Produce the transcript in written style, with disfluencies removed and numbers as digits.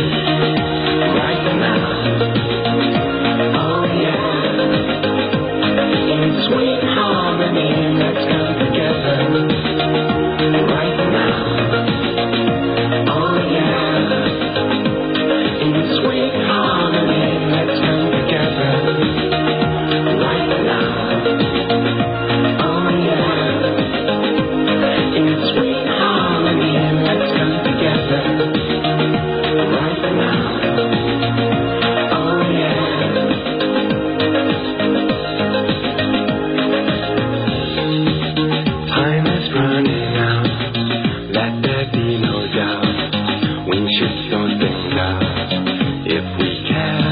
right now. Oh yeah, in sweet harmony, let's come together right now. Oh yeah, in sweet harmony, let's come together right now. Oh yeah, in sweet harmony, let's come together right now. Oh yeah. Time is running out, let there be no doubt. We should sort things out if we care.